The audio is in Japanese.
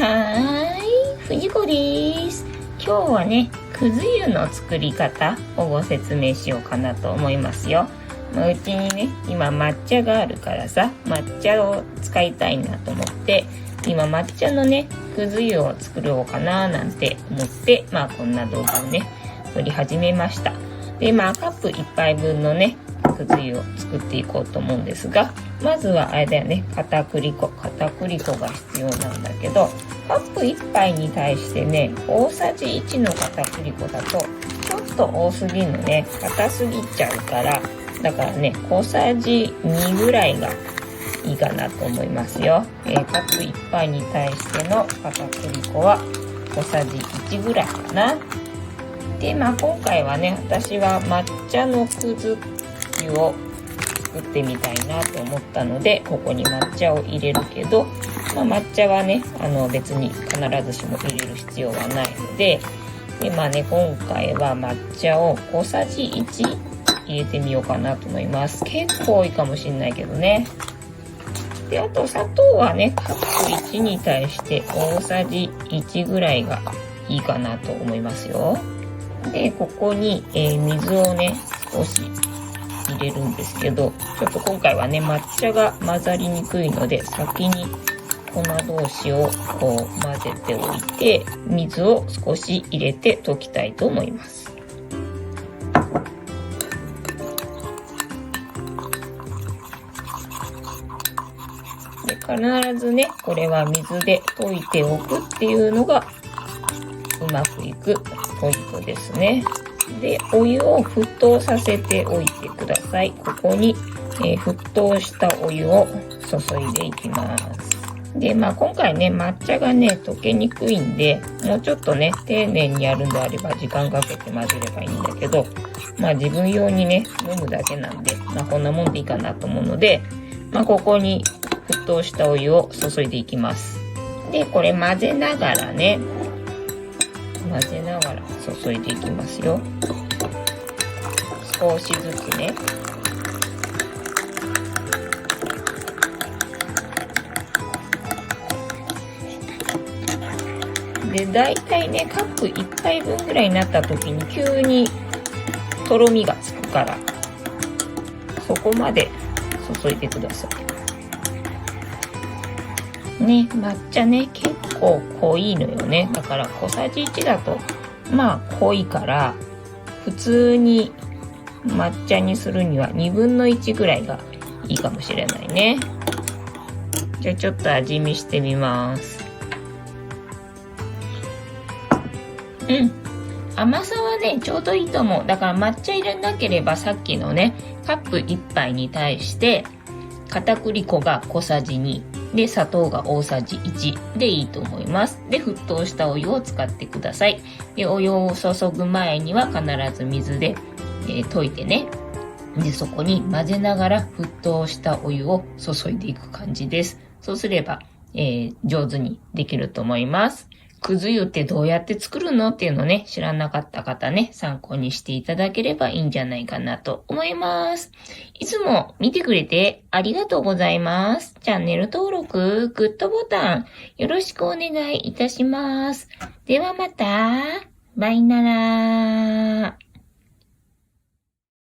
はーい、藤子です。今日はね、くず湯の作り方をご説明しようかなと思いますよ。うちにね、今抹茶があるからさ、抹茶を使いたいなと思って、今抹茶のね、くず湯を作ろうかななんて思って、こんな動画をね、撮り始めました。で、カップ1杯分のね、くず湯を作っていこうと思うんですが、まずはあれだよね、片栗粉が必要なんだけど、カップ1杯に対してね、大さじ1の片栗粉だとちょっと多すぎるのね、硬すぎちゃうから、だからね、小さじ2ぐらいがいいかなと思いますよ。カップ1杯に対しての片栗粉は小さじ1ぐらいかな。で、今回はね、私は抹茶のくず湯を作ってみたいなと思ったので、ここに抹茶を入れるけど、抹茶はね、別に必ずしも入れる必要はないので、で、今回は抹茶を小さじ1入れてみようかなと思います。結構多いかもしれないけどね。で、あと砂糖はね、カップ1に対して大さじ1ぐらいがいいかなと思いますよ。で、ここに、水をね、少し入れるんですけど、ちょっと今回はね、抹茶が混ざりにくいので、先に粉同士をこう混ぜておいて、水を少し入れて溶きたいと思います。で、必ずね、これは水で溶いておくっていうのがうまくいくポイントですね。で、お湯を沸騰させておいてください。ここに、沸騰したお湯を注いでいきます。で、今回ね、抹茶がね、溶けにくいんで、もうちょっとね、丁寧にやるんであれば時間かけて混ぜればいいんだけど、自分用にね、飲むだけなんで、こんなもんでいいかなと思うので、ここに沸騰したお湯を注いでいきます。で、これ混ぜながらね、注いでいきますよ。少しずつね。で、だいたいね、カップ1杯分ぐらいになった時に急にとろみがつくから、そこまで注いでください。ね、抹茶ね、結構濃いのよね。だから小さじ1だと、濃いから、普通に抹茶にするには2分の1ぐらいがいいかもしれないね。じゃあちょっと味見してみます。甘さはね、ちょうどいいと思う。だから抹茶入れなければさっきのね、カップ1杯に対して片栗粉が小さじ2で砂糖が大さじ1でいいと思います。で、沸騰したお湯を使ってください。で、お湯を注ぐ前には必ず水で、溶いてね。で、そこに混ぜながら沸騰したお湯を注いでいく感じです。そうすれば、上手にできると思います。くず湯ってどうやって作るのっていうのね、知らなかった方ね、参考にしていただければいいんじゃないかなと思います。いつも見てくれてありがとうございます。チャンネル登録、グッドボタン、よろしくお願いいたします。ではまた、バイならー。